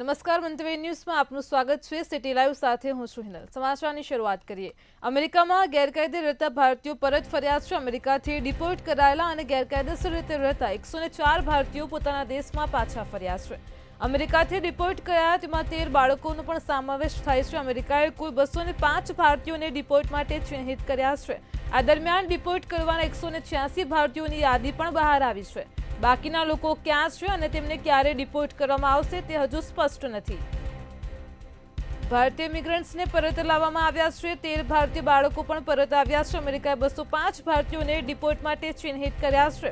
નમસ્કાર મંતવ્ય ન્યૂઝમાં આપનું સ્વાગત છે। સિટી લાઈવ સાથે હું છું હિનલ। સમાચારની શરૂઆત કરીએ। અમેરિકામાં ગેરકાયદે રહેતા ભારતીયો પરત ફર્યા છે। અમેરિકાથી ડિપોર્ટ કરાયેલા અને ગેરકાયદેસર રીતે રહેતા 104 ભારતીયો પોતાના દેશમાં પાછા ફર્યા છે। અમેરિકાથી ડિપોર્ટ કરાયા તેમાં 13 બાળકોનો પણ સમાવેશ થાય છે। અમેરિકાએ કુલ 205 ભારતીયોને ડિપોર્ટ માટે ચિહ્નિત કર્યા છે। આ દરમિયાન ડિપોર્ટ કરવાના 186 ભારતીયોની યાદી પણ બહાર આવી છે। બાકીના લોકો ક્યાં છે અને તેમને ક્યારે ડિપોર્ટ કરવામાં આવશે તે હજુ સ્પષ્ટ નથી। ભારતીય ઇમિગ્રન્ટ્સને પરત લાવવામાં આવ્યા છે। 13 ભારતીય બાળકો પણ પરત આવ્યા છે। અમેરિકાએ 205 ભારતીયોને ડિપોર્ટ માટે ચિહ્નિત કર્યા છે।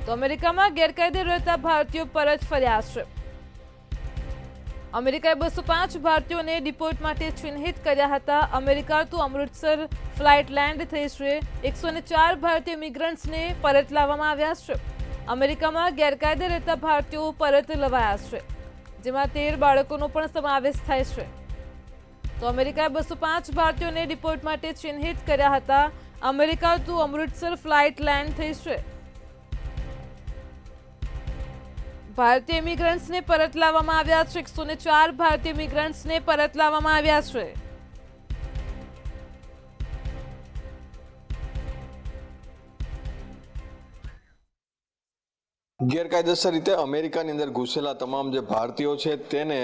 તો અમેરિકામાં ગેરકાયદે રહેતા ભારતીયો પરત ફર્યા છે। અમેરિકાએ 205 ભારતીયોને ડિપોર્ટ માટે ચિહ્નિત કર્યા હતા। America to Amritsar flight land થઈ છે। 104 ભારતીય ઇમિગ્રન્ટ્સને પરત લાવવામાં આવ્યા છે। અમેરિકામાં ગેરકાયદે રહેતા ભારતીયો પરત લવાયા છે, જેમાં 13 બાળકોનો પણ સમાવેશ થાય છે। તો અમેરિકાએ 205 ભારતીયોને ડિપોર્ટ માટે ચિહ્નિત કર્યા હતા। America to Amritsar flight land થઈ છે। ભારતીય ઇમિગ્રન્ટ્સને પરત લાવવામાં આવ્યા છે। 104 ભારતીય ઇમિગ્રન્ટ્સને પરત લાવવામાં આવ્યા છે। ગેરકાયદેસર રીતે અમેરિકાની અંદર ઘૂસેલા તમામ જે ભારતીયો છે તેને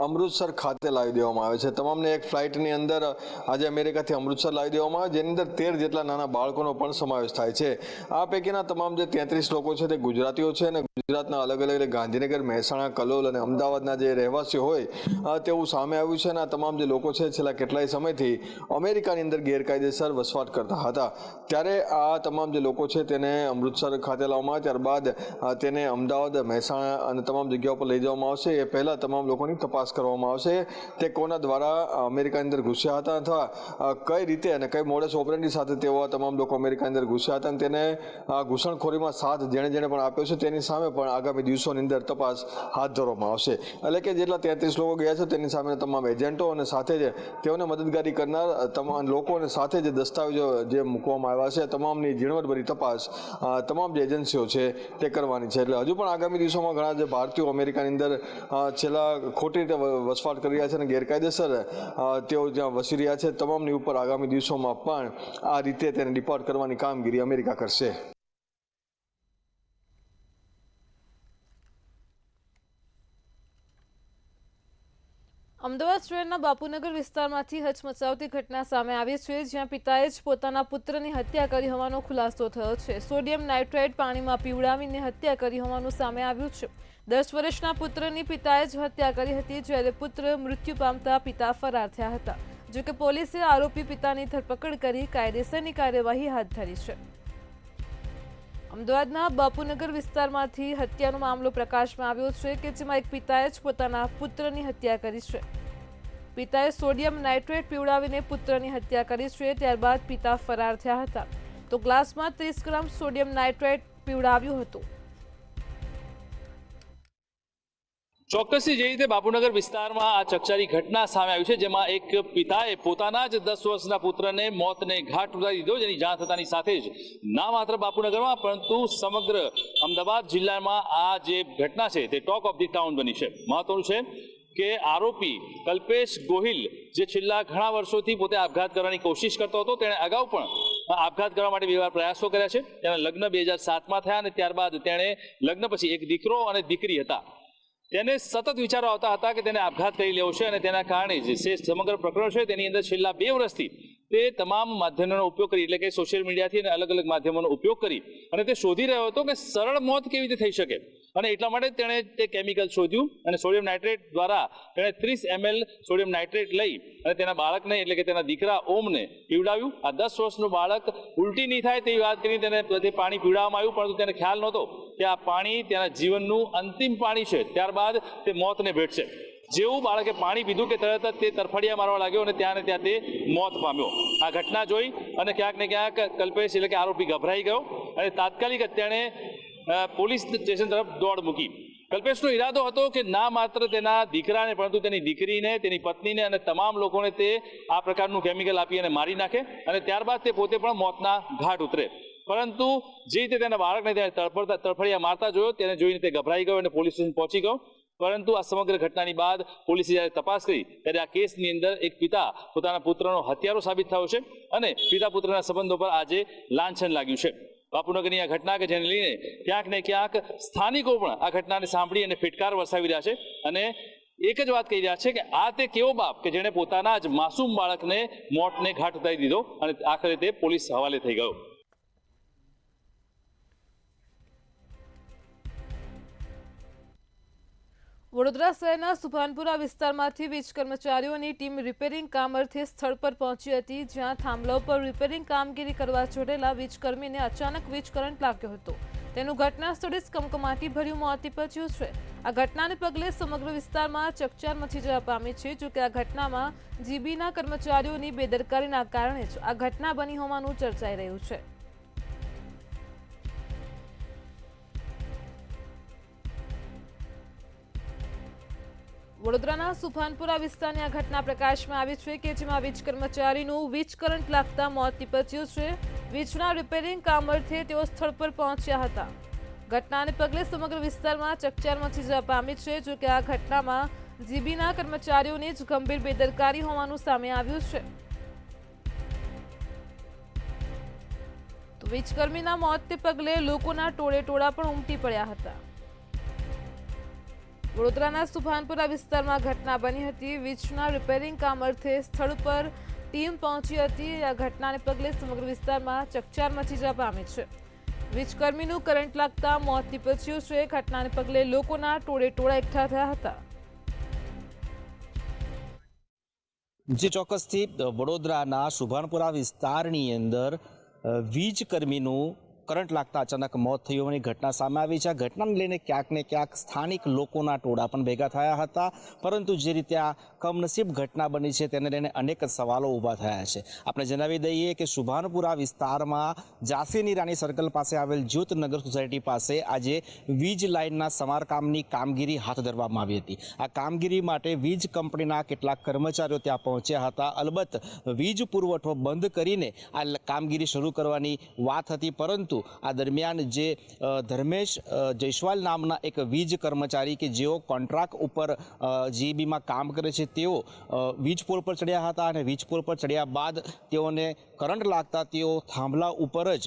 અમૃતસર ખાતે લાવી દેવામાં આવે છે। તમામને એક ફ્લાઇટની અંદર આજે અમેરિકાથી અમૃતસર લાવી દેવામાં આવે, જેની અંદર 13 જેટલા નાના બાળકોનો પણ સમાવેશ થાય છે। આ પૈકીના તમામ જે 33 લોકો છે તે ગુજરાતીઓ છે અને ગુજરાતના અલગ અલગ ગાંધીનગર, મહેસાણા, કલોલ અને અમદાવાદના જે રહેવાસીઓ હોય તેવું સામે આવ્યું છે। અને આ તમામ જે લોકો છે છેલ્લા કેટલાય સમયથી અમેરિકાની અંદર ગેરકાયદેસર વસવાટ કરતા હતા, ત્યારે આ તમામ જે લોકો છે તેને અમૃતસર ખાતે લાવવામાં આવે, ત્યારબાદ તેને અમદાવાદ, મહેસાણા અને તમામ જગ્યાઓ પર લઈ જવામાં આવશે। એ પહેલાં તમામ લોકોની તપાસ કરવામાં આવશે તે કોના દ્વારા અમેરિકાની અંદર ઘૂસ્યા હતા અથવા કઈ રીતે અને કઈ મોડસ ઓપરેન્ડી સાથે તેઓ આ તમામ લોકો અમેરિકાની અંદર ઘૂસ્યા હતા અને તેને ઘૂસણખોરીમાં સાથ જેણે પણ આપ્યો છે તેની સામે પણ આગામી દિવસોની અંદર તપાસ હાથ ધરવામાં આવશે। એટલે કે જેટલા 33 લોકો ગયા છે તેની સામે તમામ એજન્ટો અને સાથે જ તેઓને મદદગારી કરનાર તમામ લોકોને સાથે જે દસ્તાવેજો જે મૂકવામાં આવ્યા છે તમામની ઝીણવટભરી તપાસ તમામ જે એજન્સીઓ છે તે કરવાની છે। એટલે હજુ પણ આગામી દિવસોમાં ઘણા જે ભારતીયો અમેરિકાની અંદર છેલ્લા ખોટી રીતે વસવાટ કરી રહ્યા છે અને ગેરકાયદેસર તેઓ જ્યાં વસી રહ્યા છે તમામની ઉપર આગામી દિવસોમાં પણ આ રીતે તેને ડિપોર્ટ કરવાની કામગીરી અમેરિકા કરશે। અમદાવાદ શહેરના બાપુનગર વિસ્તારમાંથી હચમચાવતી ઘટના સામે આવી છે, જ્યાં પિતાએ જ પોતાના પુત્રની હત્યા કરી હોવાનો ખુલાસો થયો છે। સોડિયમ નાઇટ્રેટ પાણીમાં પીવડાવીને હત્યા કરી હોવાનું સામે આવ્યું છે। 10 વર્ષના પુત્રની પિતાએ જ હત્યા કરી હતી, જ્યારે પુત્ર મૃત્યુ પામતા પિતા ફરાર થયા હતા। જોકે પોલીસે આરોપી પિતાની ધરપકડ કરી કાયદેસરની કાર્યવાહી હાથ ધરી છે। અમદાવાદના બાપુનગર વિસ્તારમાંથી હત્યાનો મામલો પ્રકાશમાં આવ્યો છે કે જેમાં એક પિતાએ જ પોતાના પુત્રની હત્યા કરી છે। પિતાએ સોડિયમ નાઇટ્રેટ પીવડાવીને પુત્રની હત્યા કરી છે, ત્યારબાદ પિતા ફરાર થયા હતા। તો ગ્લાસમાં 30 ગ્રામ સોડિયમ નાઇટ્રેટ પીવડાવ્યું હતું। ચોક્કસથી જે રીતે બાપુનગર વિસ્તારમાં આ ચકચારી ઘટના સામે આવી છે, જેમાં એક પિતાએ પોતાના જ 10 વર્ષના પુત્રને મોતને ઘાટ ઉતારી દીધો, જેની જાણ થતાની સાથે જ ના માત્ર બાપુનગરમાં પરંતુ સમગ્ર અમદાવાદ જિલ્લામાં આ જે ઘટના છે તે ટોક ઓફ ધી ટાઉન બની છે। મહત્વનું છે કે આરોપી કલ્પેશ ગોહિલ, જે છેલ્લા ઘણા વર્ષોથી પોતે આપઘાત કરવાની કોશિશ કરતો હતો, તેણે અગાઉ પણ આપઘાત કરવા માટે 2 વાર પ્રયાસો કર્યા છે। તેના લગ્ન 2007માં થયા અને ત્યારબાદ તેણે લગ્ન પછી એક દીકરો અને દીકરી હતા। તેને સતત વિચારો આવતા હતા કે તેને આપઘાત કરી લેવો છે અને તેના કારણે જે સમગ્ર પ્રકરણ છે તેની અંદર છેલ્લા 2 વર્ષથી તે તમામ માધ્યમોનો ઉપયોગ કરી, એટલે કે સોશિયલ મીડિયાથી અને અલગ અલગ માધ્યમોનો ઉપયોગ કરી અને તે શોધી રહ્યો હતો કે સરળ મોત કેવી રીતે થઈ શકે। અને એટલા માટે તેણે તે કેમિકલ શોધ્યું અને સોડિયમ નાઇટ્રેટ દ્વારા તેણે 30 ml સોડિયમ નાઇટ્રેટ લઈ અને તેના બાળકને, એટલે કે તેના દીકરા ઓમને પીવડાવ્યું। આ 10 વર્ષનું બાળક ઉલટી નહીં થાય તેવી વાત કરીને તેને તે પાણી પીવડાવવામાં આવ્યું, પરંતુ તેને ખ્યાલ નહોતો કે આ પાણી તેના જીવનનું અંતિમ પાણી છે, ત્યારબાદ તે મોતને ભેટશે। જેવું બાળકે પાણી પીધું કે તરત જ તે તરફડિયા મારવા લાગ્યો અને ત્યાં ને ત્યાં તે મોત પામ્યો। આ ઘટના જોઈ અને ક્યાંક ને ક્યાંક કલ્પેશ, એટલે કે આરોપી, ગભરાઈ ગયો અને તાત્કાલિક તેણે પોલીસ સ્ટેશન તરફ દોડ મૂકી। કલ્પેશનો ઈરાદો હતો કે ના માત્ર તેના દીકરાને પરંતુ તેની દીકરીને, તેની પત્નીને અને તમામ લોકોને તે આ પ્રકારનું કેમિકલ આપી અને મારી નાખે અને ત્યારબાદ તે પોતે પણ મોતના ઘાટ ઉતરે। પરંતુ જે રીતે તેના બાળકને ત્યાં તરફડિયા મારતા જોયો તેને જોઈને તે ગભરાઈ ગયો અને પોલીસ સ્ટેશન પહોંચી ગયો। પરંતુ આ સમગ્ર ઘટનાની બાદ પોલીસે જ્યારે તપાસ કરી ત્યારે આ કેસની અંદર એક પિતા પોતાના પુત્રનો હત્યારો સાબિત થયો છે અને પિતા પુત્રના સંબંધો પર આજે લાંછન લાગ્યું છે. બાપુનગરની આ ઘટના કે જેને લઈને ક્યાંક ને ક્યાંક સ્થાનિકો પણ આ ઘટનાને સાંભળી અને ફિટકાર વરસાવી રહ્યા છે અને એક જ વાત કહી રહ્યા છે કે આ તે કેવો બાપ કે જેણે પોતાના જ માસૂમ બાળકને મોતને ઘાટ ઉતારી દીધો અને આખરે તે પોલીસ હવાલે થઈ ગયો. વડોદરા શહેરના સુભાનપુરા વિસ્તારમાંથી વીજ કર્મચારીઓની ટીમ રિપેરિંગ કામ અર્થે સ્થળ પર પહોંચી હતી, જ્યાં થાંભલા ઉપર રિપેરિંગ કામગીરી કરવા જોડેલા વીજકર્મીને અચાનક વીજ કરંટ લાગ્યો હતો. તેનું ઘટના સ્થળે જ કમકમાટીભર્યું મોત નીપજ્યું છે. આ ઘટનાને પગલે સમગ્ર વિસ્તારમાં ચકચાર મચી જવા પામી છે. જોકે આ ઘટનામાં જીબીના કર્મચારીઓની બેદરકારીના કારણે જ આ ઘટના બની હોવાનું ચર્ચાઈ રહ્યું છે. વડોદરાના સુભાનપુરા વિસ્તારની આ ઘટના પ્રકાશમાં આવી છે કે જેમાં વીજ કર્મચારીનું વીજ કરંટ લાગતા મોત નીપજ્યું છે. વીજના રિપેરિંગ કામ અર્થે તેઓ સ્થળ પર પહોંચ્યા હતા. ઘટનાને પગલે સમગ્ર વિસ્તારમાં ચકચાર મચી જવા પામી છે. જોકે આ ઘટનામાં જીબીના કર્મચારીઓની જ ગંભીર બેદરકારી હોવાનું સામે આવ્યું છે. તો વીજકર્મીના મોતને પગલે લોકોના ટોળે પણ ઉમટી પડ્યા હતા. વડોદરાના સુભાનપુરા વિસ્તારમાં ઘટના બની હતી. વીજના રિપેરિંગ કામ અર્થે સ્થળ પર ટીમ પહોંચી હતી. આ ઘટનાને પગલે સમગ્ર વિસ્તારમાં ચકચાર મચી જવા પામી છે. વીજકર્મીનું કરંટ લાગતા મોત નીપજ્યું છે. ઘટનાને પગલે લોકોના ટોળે એકઠા થયા હતા. જે ચોક્કસથી વડોદરાના સુભાનપુરા વિસ્તારની અંદર વીજ કર્મીનું કરંટ લાગતા અચાનક મોત થયું હોવાની ઘટના સામે આવી છે. આ ઘટનાને લઈને ક્યાંક ને ક્યાંક સ્થાનિક લોકોના ટોળા પણ ભેગા થયા હતા, પરંતુ જે રીતે આ કમનસીબ ઘટના બની છે તેને લઈને અનેક સવાલો ઊભા થયા છે. આપણે જણાવી દઈએ કે સુભાનપુરા વિસ્તારમાં ઝાંસીની રાણી સર્કલ પાસે આવેલ જ્યોતનગર સોસાયટી પાસે આજે વીજ લાઇનના સમારકામની કામગીરી હાથ ધરવામાં આવી હતી. આ કામગીરી માટે વીજ કંપનીના કેટલાક કર્મચારીઓ ત્યાં પહોંચ્યા હતા. અલબત્ત વીજ પુરવઠો બંધ કરીને આ કામગીરી શરૂ કરવાની વાત હતી, પરંતુ આ દરમિયાન જે ધર્મેશ જયસ્વાલ નામના એક વીજ કર્મચારી કે જેઓ કોન્ટ્રાક્ટ ઉપર જીબીમાં કામ કરે છે, તેઓ વીજ પોલ પર ચડ્યા હતા અને વીજ પોલ પર ચડ્યા બાદ તેઓને કરંટ લાગતા તેઓ થાંભલા ઉપર જ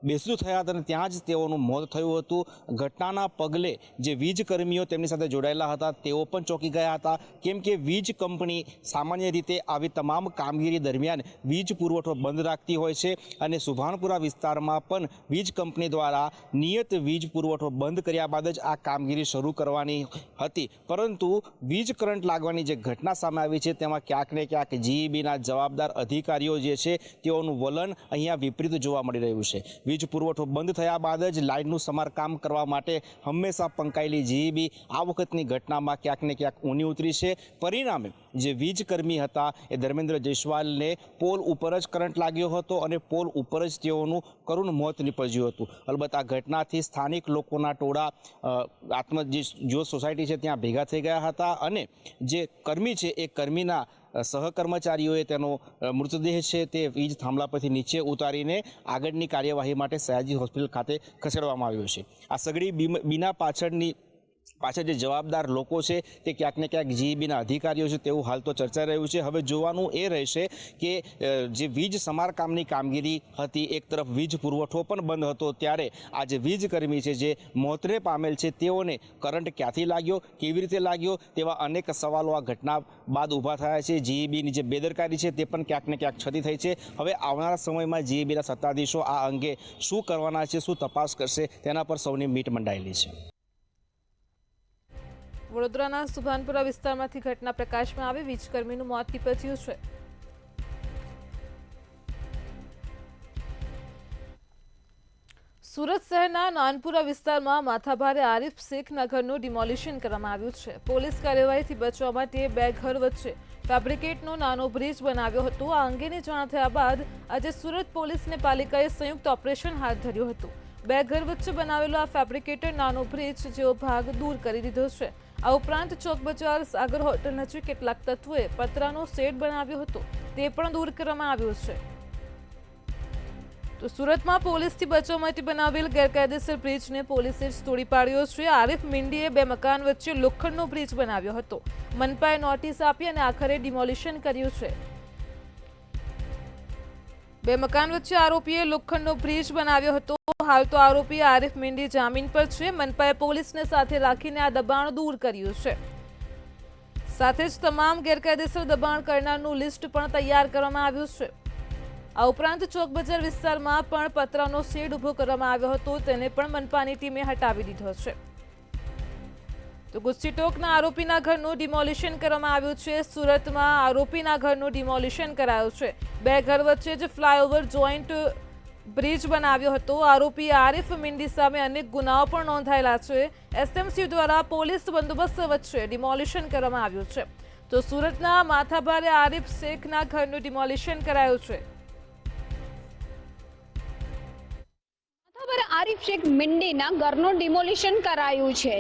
બેસતું થયા હતા અને ત્યાં જ તેઓનું મોત થયું હતું. ઘટનાના પગલે જે વીજ કર્મીઓ તેમની સાથે જોડાયેલા હતા તેઓ પણ ચોંકી ગયા હતા, કેમ કે વીજ કંપની સામાન્ય રીતે આવી તમામ કામગીરી દરમિયાન વીજ પુરવઠો બંધ રાખતી હોય છે અને સુભાનપુરા વિસ્તારમાં પણ વીજ કંપની દ્વારા નિયત વીજ પુરવઠો બંધ કર્યા બાદ જ આ કામગીરી શરૂ કરવાની હતી. પરંતુ વીજ કરંટ લાગવાની જે ઘટના સામે આવી છે તેમાં ક્યાંક ને ક્યાંક જીઈબીના જવાબદાર અધિકારીઓ જે છે તેઓનું વલણ અહીંયા વિપરીત જોવા મળી રહ્યું છે. વીજ પુરવઠો બંધ થયા બાદ જ લાઇનનું સમારકામ કરવા માટે હંમેશા પંકાયેલી જીઈબી આ વખતની ઘટનામાં ક્યાંક ને ક્યાંક ઊની ઉતરી છે. પરિણામે જે વીજ કર્મી હતા એ ધર્મેન્દ્ર જયસ્વાલને પોલ ઉપર જ કરંટ લાગ્યો હતો અને પોલ ઉપર જ તેઓનું કરુણ મોત નીપજ્યું હતું. અલબત્ત આ ઘટનાથી સ્થાનિક લોકોના ટોળા જ્યોત સોસાયટી છે ત્યાં ભેગા થઈ ગયા હતા અને જે કર્મી છે એ કર્મીના સહકર્મચારીઓએ તેનો મૃતદેહ છે તે વીજ થાંભલા પરથી નીચે ઉતારીને આગળની કાર્યવાહી માટે સયાજી હોસ્પિટલ ખાતે ખસેડવામાં આવ્યો છે. આ સગડી બીના પાછળ જે જવાબદાર લોકો છે તે ક્યાંક ને ક્યાંક જીઈબીના અધિકારીઓ છે તેવું હાલ તો ચર્ચાઈ રહ્યું છે. હવે જોવાનું એ રહેશે કે જે વીજ સમારકામની કામગીરી હતી, એક તરફ વીજ પુરવઠો પણ બંધ હતો, ત્યારે આ જે વીજ કર્મી છે જે મોતને પામેલ છે તેઓને કરંટ ક્યાંથી લાગ્યો, કેવી રીતે લાગ્યો, તેવા અનેક સવાલો આ ઘટના બાદ ઊભા થયા છે. જીઈબીની જે બેદરકારી છે તે પણ ક્યાંક ને ક્યાંક છતી થઈ છે. હવે આવનારા સમયમાં જીઈબીના સત્તાધીશો આ અંગે શું કરવાના છે, શું તપાસ કરશે, તેના પર સૌની મીટ મંડાયેલી છે. વડોદરાના સુભાનપુરા વિસ્તારમાંથી ઘટના પ્રકાશમાં આવી. વીજકર્મીનું મોત નીપજ્યું છે. સુરત શહેરના નાનપુરા વિસ્તારમાં માથાભારે આરિફ શેખ નગરનું ડિમોલિશન કરવામાં આવ્યું છે. પોલીસ કાર્યવાહીથી બચવા માટે બે ઘર વચ્ચે ફેબ્રિકેટનો નાનો બ્રિજ બનાવ્યો હતો. આ અંગેની જાણ થયા બાદ આજે સુરત પોલીસ અને પાલિકાએ સંયુક્ત ઓપરેશન હાથ ધર્યું હતું. બે ઘર વચ્ચે બનાવેલો આ ફેબ્રિકેટેડ નાનો બ્રિજ જેવો ભાગ દૂર કરી દીધો છે. આ ઉપરાંત ચોક બજાર સાગર હોટલ નજીક કેટલાક તત્વોએ પતરાનો શેડ બનાવ્યો હતો તે પણ દૂર કરવામાં આવ્યો છે. તો સુરતમાં પોલીસથી બચવા માટે બનાવેલ ગેરકાયદેસર બ્રિજને પોલીસે જ તોડી પાડ્યો છે. આરિફ મીંડીએ બે મકાન વચ્ચે લોખંડનો બ્રિજ બનાવ્યો હતો. મનપાએ નોટિસ આપી અને આખરે ડિમોલિશન કર્યું છે. બે મકાન વચ્ચે આરોપીએ લોખંડનો બ્રિજ બનાવ્યો હતો. હાલ તો આરોપી આરિફ મીંડી જામીન પર છે. મનપાએ પોલીસને સાથે રાખીને આ દબાણ દૂર કર્યું છે. સાથે જ તમામ ગેરકાયદેસર દબાણ કરનારનું લિસ્ટ પણ તૈયાર કરવામાં આવ્યું છે. આ ઉપરાંત ચોક બજાર વિસ્તારમાં પણ પતરાનો શેડ ઉભો કરવામાં આવ્યો હતો. તેને પણ મનપાની ટીમે હટાવી દીધો છે. તો ગુસ્સીટોકના આરોપીના ઘરનું ડિમોલિશન કરવામાં આવ્યું છે. સુરતમાં આરોપીના ઘરનું ડિમોલિશન કરાયું છે. બે ઘર વચ્ચે જ ફ્લાયઓવર જોઈન્ટ બ્રિજ બનાવ્યો હતો. આરોપી આરિફ મીંડી સામે અનેક ગુનાઓ પણ નોંધાયેલા છે. એસએમસી દ્વારા પોલીસ બંદોબસ્ત વચ્ચે ડિમોલિશન કરવામાં આવ્યું છે. તો સુરતના માથાભારે આરિફ શેખના ઘરનું ડિમોલિશન કરાયું છે. આરિફ શેખ મીંડીના ઘરનું ડિમોલિશન કરાયું છે.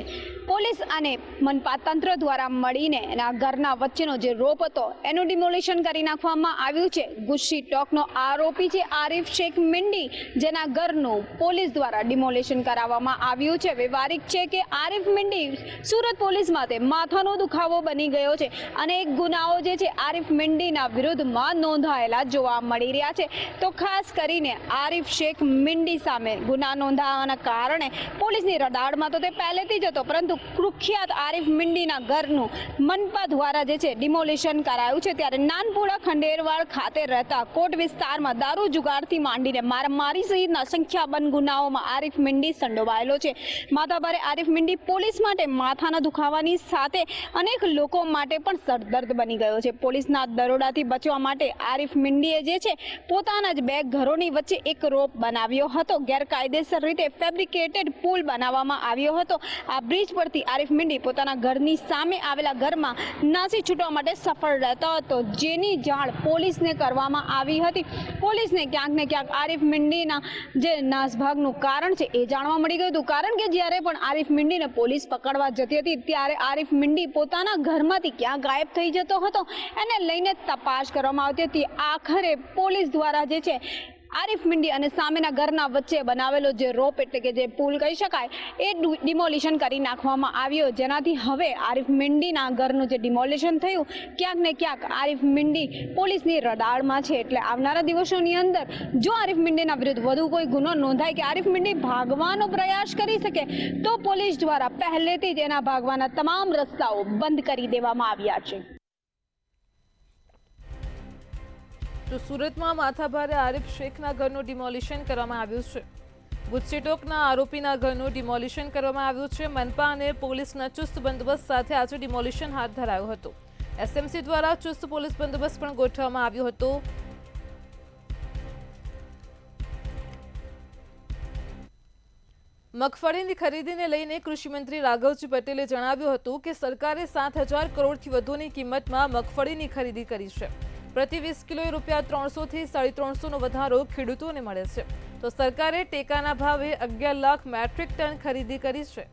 પોલીસ અને મનપા તંત્ર દ્વારા મળીને એના ઘરના વચ્ચેનો જે રોપ હતો એનું ડિમોલિશન કરી નાખવામાં આવ્યું છે. ગુસ્સી ટોકનો આરોપી છે આરિફ શેખ મીંડી, જેના ઘરનું પોલીસ દ્વારા ડિમોલિશન કરાવવામાં આવ્યું છે. વ્યવહારિક છે કે આરિફ મીંડી સુરત પોલીસ માટે માથાનો દુખાવો બની ગયો છે. અનેક ગુનાઓ જે છે આરિફ મીંડીના વિરુદ્ધમાં નોંધાયેલા જોવા મળી રહ્યા છે. તો ખાસ કરીને આરિફ શેખ મીંડી સામે ગુના નોંધાવાના કારણે પોલીસની રડાડમાં તો તે પહેલેથી જ હતો, પરંતુ કુખ્યાત આરિફ મીંડીના ઘરનું મનપા દ્વારા જે છે ડિમોલિશન કરાયું છે. ત્યારે નાનપુરા ખંડેરવાડ ખાતે રહેતા કોટ વિસ્તારમાં દારૂ જુગારથી માંડીને મારામારી સહિતના સંખ્યાબંધ ગુનાઓમાં આરિફ મીંડી સંડોવાયેલો છે. માથાભારે આરિફ મીંડી પોલીસ માટે માથાના દુખાવાની સાથે અનેક લોકો માટે પણ સરદર્દ બની ગયો છે. પોલીસના દરોડાથી બચવા માટે આરિફ મીંડીએ જે છે પોતાના જ બે ઘરોની વચ્ચે એક રોપ બનાવ્યો હતો. ગેરકાયદેસર રીતે ફેબ્રિકેટેડ પુલ બનાવવામાં આવ્યો હતો. આ બ્રિજ પરથી આરિફ મીંડી પોતાના ઘરની સામે આવેલા ઘરમાં નાસી છૂટવા માટે સફળ રહેતો હતો, જેની જાણ પોલીસને કરવામાં આવી હતી. પોલીસને ક્યાંક ને ક્યાંક આરિફ મીંડીના જે નાસભાગનું કારણ છે એ જાણવા મળી ગયું હતું. કારણ કે જ્યારે પણ આરિફ મીંડીને પોલીસ પકડવા જતી હતી ત્યારે આરિફ મીંડી પોતાના ઘરમાંથી ક્યાં ગાયબ થઈ જતો હતો એને લઈને તપાસ કરવામાં આવતી હતી. આખરે પોલીસ દ્વારા જે છે આરિફ મીંડી અને સામેના ઘરના વચ્ચે બનાવેલો જે રોપ એટલે કે જે પુલ કહી શકાય એ ડિમોલિશન કરી નાખવામાં આવ્યો, જેનાથી હવે આરિફ મીંડીના ઘરનું જે ડિમોલિશન થયું ક્યાંક ને ક્યાંક આરિફ મીંડી પોલીસની રડાળમાં છે. એટલે આવનારા દિવસોની અંદર જો આરિફ મીંડીના વિરુદ્ધ વધુ કોઈ ગુનો નોંધાય કે આરિફ મીંડી ભાગવાનો પ્રયાસ કરી શકે તો પોલીસ દ્વારા પહેલેથી જ એના ભાગવાના તમામ રસ્તાઓ બંધ કરી દેવામાં આવ્યા છે. તો સુરતમાં માથાભારે આરિફ શેખના ઘરનું ડિમોલિશન કરવામાં આવ્યું છે. ગુસ્સીટોકના આરોપીના ઘરનું ડિમોલિશન કરવામાં આવ્યું છે. મનપા અને પોલીસના ચુસ્ત બંદોબસ્ત સાથે આજે ડિમોલિશન હાથ ધરાયું હતું. એસએમસી દ્વારા ચુસ્ત પોલીસ બંદોબસ્ત પણ ગોઠવવામાં આવ્યો હતો. મગફળીની ખરીદીને લઈને કૃષિમંત્રી રાઘવજી પટેલે જણાવ્યું હતું કે સરકારે 7,000 કરોડથી વધુની કિંમતમાં મગફળીની ખરીદી કરી છે. પ્રતિ 20 કિલોએ રૂપિયા 300 થી 350નો વધારો ખેડૂતોને મળે છે. તો સરકારે ટેકાના ભાવે 11 લાખ મેટ્રિક ટન ખરીદી કરી છે.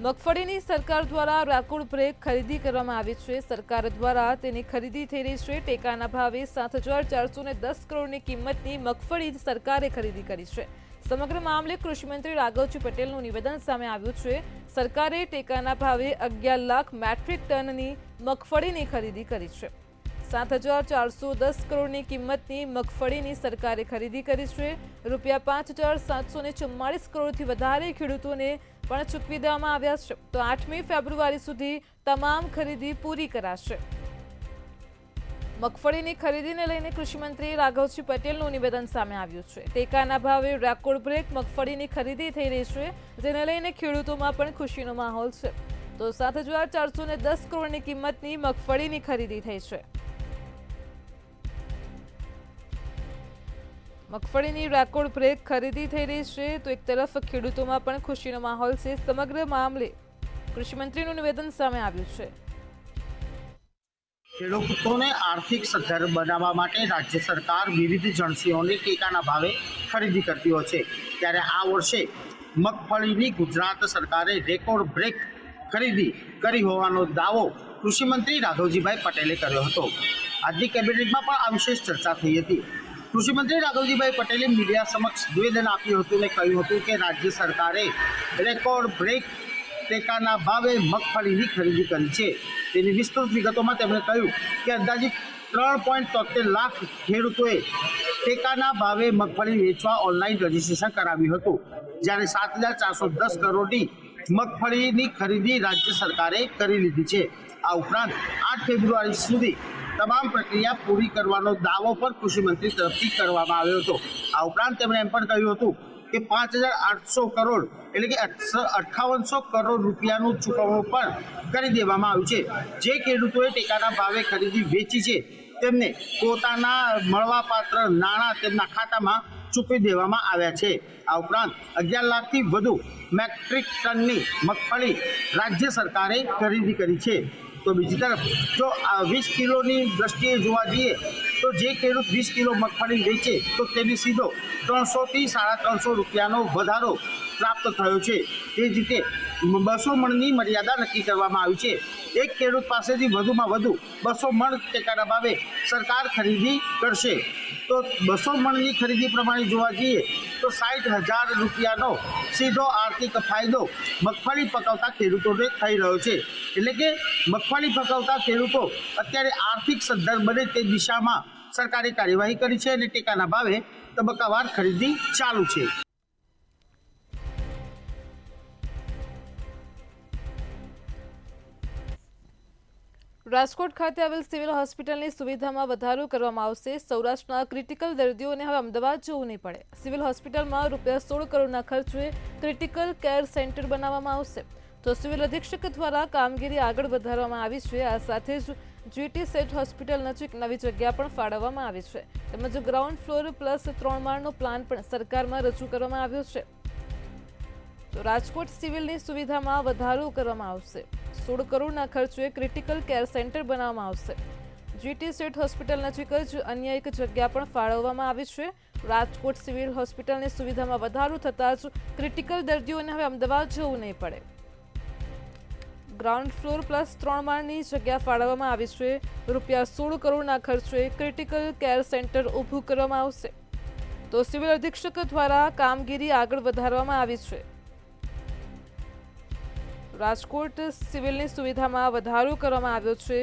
મગફળીની સરકાર દ્વારા રેકોર્ડ બ્રેક ખરીદી કરવામાં આવી છે. સરકાર દ્વારા તેની ખરીદી થઈ રહી છે. ટેકાના ભાવે 7,410 કરોડની કિંમતની મગફળી સરકારે ખરીદી કરી છે. સમગ્ર મામલે કૃષિમંત્રી રાઘવજી પટેલનું નિવેદન સામે આવ્યું છે. સરકારે ટેકાના ભાવે 11 લાખ મેટ્રિક ટનની મગફળીની ખરીદી કરી છે. 7,410 કરોડની કિંમતની મગફળીની સરકારે ખરીદી કરી છે. રૂપિયા 5,744 કરોડથી વધારે ખેડૂતોને પણ ચૂકવી દેવામાં આવ્યા છે. તો 8મી ફેબ્રુઆરી સુધી તમામ ખરીદી પૂરી કરાશે. મગફળીની ખરીદીને લઈને કૃષિમંત્રી રાઘવજી પટેલનું નિવેદન સામે આવ્યું છે. ટેકાના ભાવે રેકોર્ડ બ્રેક મગફળીની ખરીદી થઈ રહી છે, જેને લઈને ખેડૂતોમાં પણ ખુશીનો માહોલ છે. તો 7,410 કરોડની કિંમતની મગફળીની ખરીદી થઈ છે. મગફળીની રેકોર્ડ બ્રેક ખરીદી થઈ રહી છે. તો એક તરફ ખેડૂતોમાં પણ ખુશીનો માહોલ છે. સમગ્ર મામલે કૃષિમંત્રીનું નિવેદન સામે આવ્યું છે. ખેડૂતોને આર્થિક સદ્ધર બનાવવા માટે રાજ્ય સરકાર વિવિધ એજન્સીઓની ટેકાના ભાવે ખરીદી કરતી હોય છે. ત્યારે આ વર્ષે મગફળીની ગુજરાત સરકારે રેકોર્ડ બ્રેક ખરીદી કરી હોવાનો દાવો કૃષિમંત્રી રાઘવજીભાઈ પટેલે કર્યો હતો. આજની કેબિનેટમાં પણ આ વિશેષ ચર્ચા થઈ હતી. કૃષિમંત્રી રાઘવજીભાઈ પટેલે મીડિયા સમક્ષ નિવેદન આપ્યું હતું અને કહ્યું હતું કે રાજ્ય સરકારે રેકોર્ડ બ્રેક ટેકાના ભાવે મગફળીની ખરીદી કરી છે. તેની વિસ્તૃત વિગતોમાં તેમણે કહ્યું કે અંદાજિત 3.73 લાખ ખેડૂતોએ ટેકાના ભાવે મગફળી વેચવા ઓનલાઈન રજીસ્ટ્રેશન કરાવ્યું હતું, જ્યારે 7,410 કરોડની મગફળીની ખરીદી રાજ્ય સરકારે કરી લીધી છે. આ ઉપરાંત 8 ફેબ્રુઆરી સુધી તમામ પ્રક્રિયા પૂરી કરવાનો દાવો પણ કૃષિમંત્રી તરફથી કરવામાં આવ્યો હતો. આ ઉપરાંત તેમણે એમ પણ કહ્યું હતું કે 5,800 કરોડ એટલે કે 5800 કરોડ રૂપિયાનું ચૂકવણું પણ કરી દેવામાં આવ્યું છે. જે ખેડૂતોએ ટેકાના ભાવે ખરીદી વેચી છે તેમને પોતાના મળવાપાત્ર નાણાં તેમના ખાતામાં ચૂકવી દેવામાં આવ્યા છે. આ ઉપરાંત 11 લાખથી વધુ મેટ્રિક ટનની મગફળી રાજ્ય સરકારે ખરીદી કરી છે. તો બીજી તરફ જો 20 કિલોની દ્રષ્ટિએ જોવા જઈએ તો જે ખેડૂત 20 કિલો મગફળી વેચે તો તેને સીધો 300 થી 350 રૂપિયાનો વધારો પ્રાપ્ત થયો છે. તે જ રીતે 200 મણની મર્યાદા નક્કી કરવામાં આવી છે. એક ખેડૂત પાસેથી વધુમાં વધુ 200 મણ ટેકાના ભાવે સરકાર ખરીદી કરશે. તો 200 મણની ખરીદી પ્રમાણે જોવા જઈએ તો 60,000 રૂપિયાનો સીધો આર્થિક ફાયદો મગફળી પકવતા ખેડૂતોને થઈ રહ્યો છે. એટલે કે મગફળી પકવતા ખેડૂતો અત્યારે આર્થિક સદ્ધર બને તે દિશામાં સરકારે કાર્યવાહી કરી છે અને ટેકાના ભાવે તબક્કાવાર ખરીદી ચાલુ છે. રાજકોટ ખાતે આવેલ સિવિલ હોસ્પિટલની સુવિધામાં વધારો કરવામાં આવશે. સૌરાષ્ટ્રના ક્રિટિકલ દર્દીઓને હવે અમદાવાદ જવું નહીં પડે. સિવિલ હોસ્પિટલમાં ₹16 કરોડના ખર્ચે ક્રિટિકલ કેર સેન્ટર બનાવવામાં આવશે. તો સિવિલ અધિક્ષક દ્વારા કામગીરી આગળ વધારવામાં આવી છે. આ સાથે જ GT સેટ હોસ્પિટલ નજીક નવી જગ્યા પણ ફાળવવામાં આવી છે. તેમજ ગ્રાઉન્ડ ફ્લોર પ્લસ 3 માળનો પ્લાન પણ સરકારમાં રજૂ કરવામાં આવ્યો છે. તો રાજકોટ સિવિલની સુવિધામાં વધારો કરવામાં આવશે. 16 કરોડના ખર્ચે ક્રિટિકલ કેર સેન્ટર બનાવવામાં આવશે. GT સેટ હોસ્પિટલ નજીક જ અન્ય એક જગ્યા પણ ફાળવવામાં આવી છે. રાજકોટ સિવિલ હોસ્પિટલની સુવિધામાં વધારો થતાં જ ક્રિટિકલ દર્દીઓને હવે અમદાવાદ જવું નહીં પડે. ગ્રાઉન્ડ ફ્લોર પ્લસ 3 માળની જગ્યા ફાળવવામાં આવી છે. ₹16 કરોડના ખર્ચે ક્રિટિકલ કેર સેન્ટર ઊભું કરવામાં આવશે. તો સિવિલ અધિક્ષક દ્વારા કામગીરી આગળ વધારવામાં આવી છે. રાજકોટ સિવિલની સુવિધામાં વધારો કરવામાં આવ્યો છે.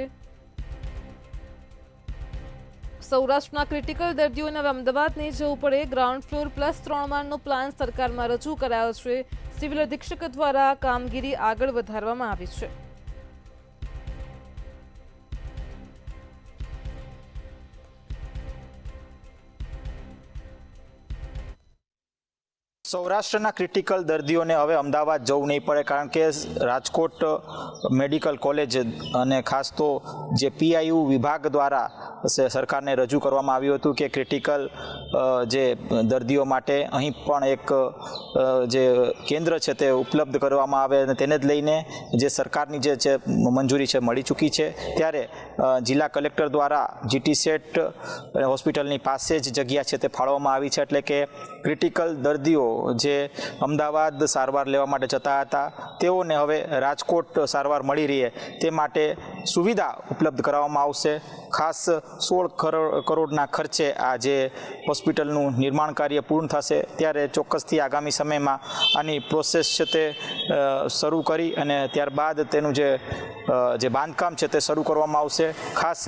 સૌરાષ્ટ્રના ક્રિટિકલ દર્દીઓને હવે અમદાવાદ નહીં જવું પડે. ગ્રાઉન્ડ ફ્લોર પ્લસ 3 માળનો પ્લાન સરકારમાં રજૂ કરાયો છે. સિવિલ અધિક્ષક દ્વારા કામગીરી આગળ વધારવામાં આવી છે. સૌરાષ્ટ્રના ક્રિટિકલ દર્દીઓને હવે અમદાવાદ જવું નહીં પડે, કારણ કે રાજકોટ મેડિકલ કોલેજ અને ખાસ તો જે PIU વિભાગ દ્વારા સરકારને રજૂ કરવામાં આવ્યું હતું કે ક્રિટિકલ જે દર્દીઓ માટે અહીં પણ એક જે કેન્દ્ર છે તે ઉપલબ્ધ કરવામાં આવે અને તેને જ લઈને જે સરકારની જે છે મંજૂરી છે મળી ચૂકી છે. ત્યારે જિલ્લા કલેક્ટર દ્વારા GT સેટ હોસ્પિટલની પાસે જ જગ્યા છે તે ફાળવવામાં આવી છે. એટલે કે ક્રિટિકલ દર્દીઓ જે અમદાવાદ સારવાર લેવા માટે જતા હતા તેઓને હવે રાજકોટ સારવાર મળી રહે તે માટે સુવિધા ઉપલબ્ધ કરાવવામાં આવશે. ખાસ 16 કરોડના ખર્ચે આ જે હોસ્પિટલનું નિર્માણ કાર્ય પૂર્ણ થશે ત્યારે ચોક્કસથી આગામી સમયમાં આની પ્રોસેસ છે તે શરૂ કરી અને ત્યારબાદ તેનું જે બાંધકામ છે તે શરૂ કરવામાં આવશે. ખાસ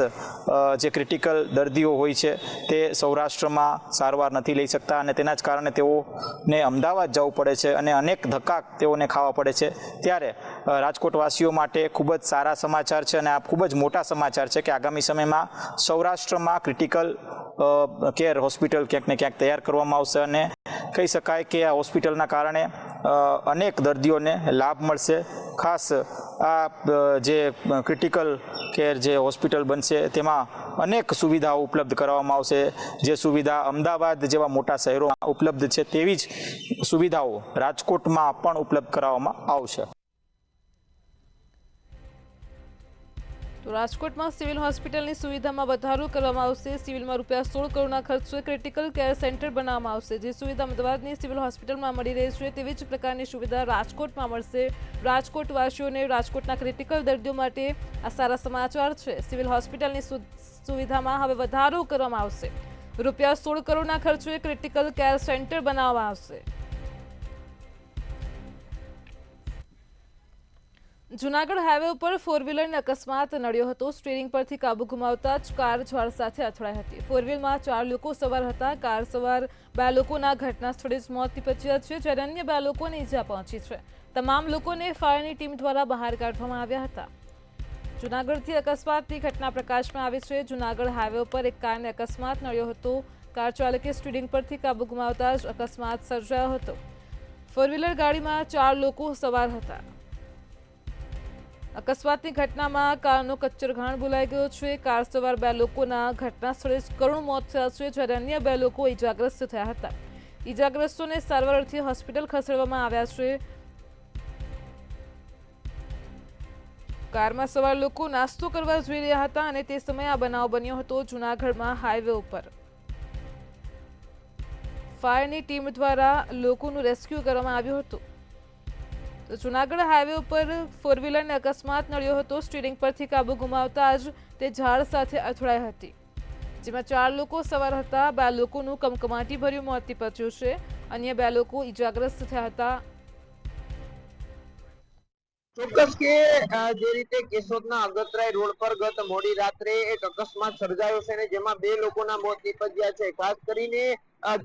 જે ક્રિટિકલ દર્દીઓ હોય છે તે સૌરાષ્ટ્રમાં સારવાર નથી લઈ શકતા અને તેના જ કારણે તેઓને અમદાવાદ જવું પડે છે અને અનેક ધક્કા તેઓને ખાવા પડે છે. ત્યારે રાજકોટવાસીઓ માટે ખૂબ જ સારા સમાચાર છે અને આ ખૂબ જ મોટા સમાચાર છે કે આગામી સમયમાં સૌરાષ્ટ્રમાં ક્રિટિકલ કેર હોસ્પિટલ ક્યાંક ને ક્યાંક તૈયાર કરવામાં આવશે અને કહી શકાય કે આ હોસ્પિટલના કારણે અનેક દર્દીઓને લાભ મળશે. ખાસ આ જે ક્રિટિકલ કેર જે હોસ્પિટલ બનશે તેમાં અનેક સુવિધાઓ ઉપલબ્ધ કરાવવામાં આવશે. જે સુવિધા અમદાવાદ જેવા મોટા શહેરોમાં ઉપલબ્ધ છે તેવી જ સુવિધાઓ રાજકોટમાં પણ ઉપલબ્ધ કરાવવામાં આવશે. તો રાજકોટમાં સિવિલ હોસ્પિટલની સુવિધામાં વધારો કરવામાં આવશે. સિવિલમાં ₹16 કરોડના ખર્ચે ક્રિટિકલ કેર સેન્ટર બનાવવામાં આવશે. જે સુવિધા અમદાવાદની સિવિલ હોસ્પિટલમાં મળી રહી છે તેવી જ પ્રકારની સુવિધા રાજકોટમાં મળશે. રાજકોટવાસીઓને રાજકોટના ક્રિટિકલ દર્દીઓ માટે આ સારા સમાચાર છે. સિવિલ હોસ્પિટલની સુવિધામાં હવે વધારો કરવામાં આવશે. ₹16 કરોડના ખર્ચે ક્રિટિકલ કેર સેન્ટર બનાવવામાં આવશે. જૂનાગઢ હાઈવે ઉપર 4વ્હીલરને અકસ્માત નડ્યો હતો. સ્ટીયરિંગ પરથી કાબુ ગુમાવતા જ કાર ઝાડ સાથે અથડાઈ હતી. 4વ્હીલમાં 4 લોકો સવાર હતા. કાર સવાર 2 લોકોના ઘટના સ્થળે જ મોત નીપજ્યા છે, જ્યારે અન્ય 2 લોકોને ઈજા પહોંચી છે. તમામ લોકોને ફાયરની ટીમ દ્વારા બહાર કાઢવામાં આવ્યા હતા. જૂનાગઢથી અકસ્માતની ઘટના પ્રકાશમાં આવી છે. જૂનાગઢ હાઈવે ઉપર એક કારને અકસ્માત નડ્યો હતો. કાર ચાલકે સ્ટીયરિંગ પરથી કાબુ ગુમાવતા જ અકસ્માત સર્જાયો હતો. 4વ્હીલર ગાડીમાં 4 લોકો સવાર હતા. અકસ્માતની ઘટનામાં કારનો કચ્ચરઘાણ બોલાઈ ગયો છે. કાર સવાર 2 લોકોના ઘટના સ્થળે જ કરુણ મોત થયા છે, જ્યારે અન્ય 2 લોકો ઈજાગ્રસ્ત થયા હતા. ઈજાગ્રસ્તોને સારવાર અર્થે હોસ્પિટલ ખસેડવામાં આવ્યા છે. કારમાં સવાર લોકો નાસ્તો કરવા જઈ રહ્યા હતા અને તે સમયે આ બનાવ બન્યો હતો. જૂનાગઢમાં હાઈવે ઉપર ફાયરની ટીમ દ્વારા લોકોનું રેસ્ક્યુ કરવામાં આવ્યું હતું. તો જૂનાગઢ હાઈવે ઉપર 4વ્હીલરને અકસ્માત નડ્યો હતો. સ્ટીયરિંગ પરથી કાબુ ગુમાવતા જ તે ઝાડ સાથે અથડાઈ હતી, જેમાં 4 લોકો સવાર હતા. 2 લોકોનું કમકમાટી ભર્યું મોત નીપજ્યું છે. અન્ય 2 લોકો ઈજાગ્રસ્ત થયા હતા. ચોક્કસ કે જે રીતે કેશોદના અગતરાય રોડ પર ગત મોડી રાત્રે એક અકસ્માત સર્જાયો છે, ને જેમાં 2 લોકોના મોત નીપજ્યા છે. ખાસ કરીને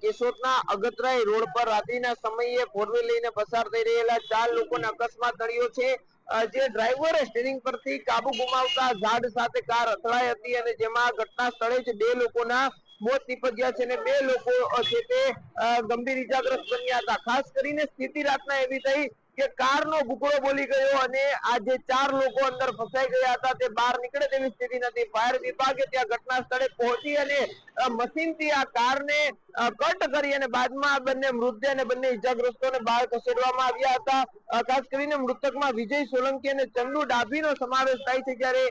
કેશોદના અગતરાય રોડ પર રાત્રિના સમયે 4વ્હીલ લઈને પસાર થઈ રહેલા 4 લોકોને અકસ્માત નડ્યો છે. જે ડ્રાઈવરે સ્ટીયરિંગ પરથી કાબુ ગુમાવતા ઝાડ સાથે કાર અથડાઈ હતી, અને જેમાં ઘટના સ્થળે જ 2 લોકોના મોત નીપજ્યા છે, અને 2 લોકો છે તે ગંભીર ઈજાગ્રસ્ત બન્યા હતા. ખાસ કરીને સ્થિતિ રાતના એવી થઈ કે કારનો ભૂકડો બોલી ગયો અને આ જે 4 લોકો અંદર ફસાઈ ગયા હતા તે બહાર નીકળે તેવી સ્થિતિ નથી. ફાયર વિભાગે ત્યાં ઘટના સ્થળે પહોંચી અને મશીનથી આ કારને કટ કરી અને બાદમાં બંને મૃતદેહ અને બંને ઈજાગ્રસ્તોને બહાર ખસેડવામાં આવ્યા હતા. ખાસ કરીને મૃતકમાં વિજય સોલંકી અને ચંદુ ડાભીનો સમાવેશ થાય છે, જ્યારે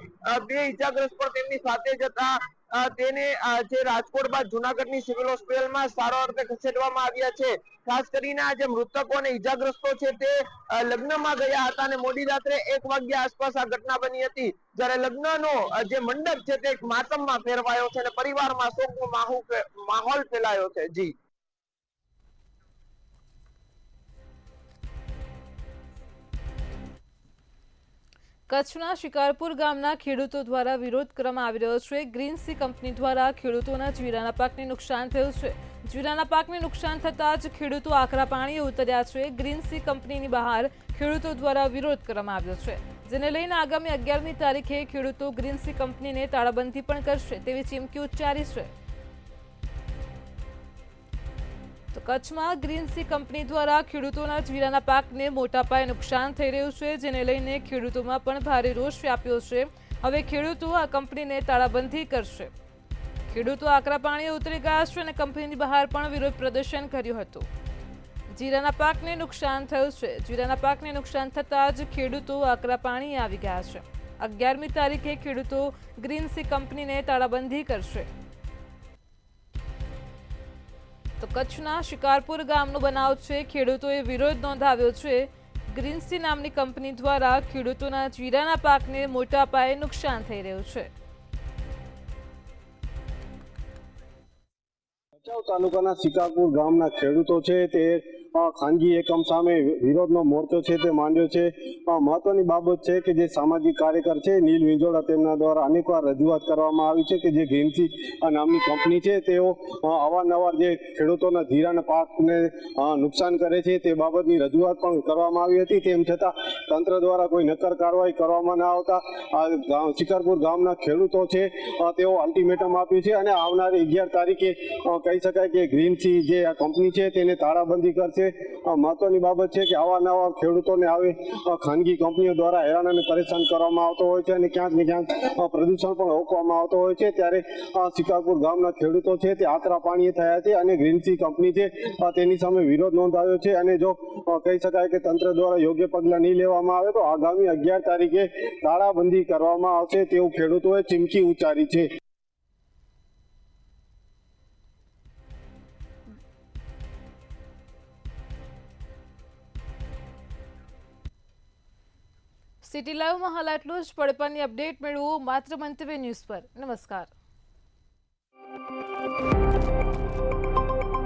2 ઈજાગ્રસ્ત પણ તેમની સાથે જ હતા. તેને જે રાજકોટ બાદ જૂનાગઢની સિવિલ હોસ્પિટલમાં સારવાર અર્થે ખસેડવામાં આવ્યા છે. ખાસ કરીને આ જે મૃતકો અને ઈજાગ્રસ્તો છે તે લગ્નમાં ગયા હતા, અને મોડી રાત્રે 1 વાગ્યા આસપાસ આ ઘટના બની હતી, જ્યારે લગ્નનો જે મંડપ છે તે એક માતમમાં ફેરવાયો છે અને પરિવારમાં શોકનો માહોલ ફેલાયો છે. જી કચ્છના શિકારપુર ગામના ખેડૂતો દ્વારા વિરોધ કરવામાં આવી રહ્યો છે. ગ્રીન સી કંપની દ્વારા ખેડૂતોના જીરાના પાકને નુકસાન થયું છે. જીરાના પાકને નુકસાન થતાં જ ખેડૂતો આકરા પાણીએ ઉતર્યા છે. ગ્રીન સી કંપનીની બહાર ખેડૂતો દ્વારા વિરોધ કરવામાં આવ્યો છે, જેને લઈને આગામી 11મી તારીખે ખેડૂતો ગ્રીન સી કંપનીને તાળાબંધી પણ કરશે તેવી ચીમકી ઉચ્ચારી છે. તો કચ્છમાં ગ્રીન સી કંપની દ્વારા ખેડૂતોના જીરાના પાકને મોટા પાયે નુકસાન થઈ રહ્યું છે, જેને લઈને ખેડૂતોમાં પણ ભારે રોષ વ્યાપ્યો છે. હવે ખેડૂતો આ કંપનીને તાળાબંધી કરશે. ખેડૂતો આકરા પાણીએ ઉતરી ગયા છે અને કંપનીની બહાર પણ વિરોધ પ્રદર્શન કર્યું હતું. જીરાના પાકને નુકસાન થયું છે. જીરાના પાકને નુકસાન થતાં જ ખેડૂતો આકરા પાણીએ આવી ગયા છે. 11મી તારીખે ખેડૂતો ગ્રીન સી કંપનીને તાળાબંધી કરશે. તો કચ્છના શિકારપુર ગામનો બનાવ છે. ખેડૂતોએ વિરોધ નોંધાવ્યો છે. ગ્રીન સી નામની કંપની દ્વારા ખેડૂતોના જીરાના પાકને મોટા પાયે નુકસાન થઈ રહ્યું છે. ભચાઉ તાલુકાના શિકારપુર ગામના ખેડૂતો છે તે ખાનગી એકમ સામે વિરોધનો મોરચો છે તે માંડ્યો છે. મહત્વની બાબત છે કે જે સામાજિક કાર્યકર છે નીલ વિંજોડા તેમના દ્વારા અનેકવાર રજૂઆત કરવામાં આવી છે કે જે ગ્રીનસી નામની કંપની છે તેઓ અવારનવાર જે ખેડૂતોના જીરાના પાકને નુકસાન કરે છે તે બાબતની રજૂઆત પણ કરવામાં આવી હતી. તેમ છતાં તંત્ર દ્વારા કોઈ નક્કર કાર્યવાહી કરવામાં ન આવતા શિકારપુર ગામના ખેડૂતો છે તેઓ અલ્ટિમેટમ આપ્યું છે અને આવનારી 11 તારીખે કહી શકાય કે ગ્રીનસી જે આ કંપની છે તેને તાળાબંધી કરશે. મહત્વની બાબત છે કે અવારનવાર ખેડૂતોને આવી ખાનગી કંપનીઓ દ્વારા હેરાન અને પરેશાન કરવામાં આવતો હોય છે અને ક્યાંક ને ક્યાંક પ્રદૂષણ પણ રોકવામાં આવતો હોય છે. ત્યારે શિકારપુર ગામના ખેડૂતો છે તે આકરા પાણીએ થયા છે અને ગ્રીનસી કંપની છે તેની સામે વિરોધ નોંધાવ્યો છે. અને જો કહી શકાય કે તંત્ર દ્વારા યોગ્ય પગલાં નહીં લેવામાં આવે તો આગામી 11 તારીખે તાળાબંધી કરવામાં આવશે તેવું ખેડૂતોએ ચીમકી ઉચ્ચારી છે. સિટી લાઈવમાં હાલ આટલું જ. પડપાની અપડેટ મેળવો માત્ર મંતવ્ય ન્યૂઝ પર. નમસ્કાર.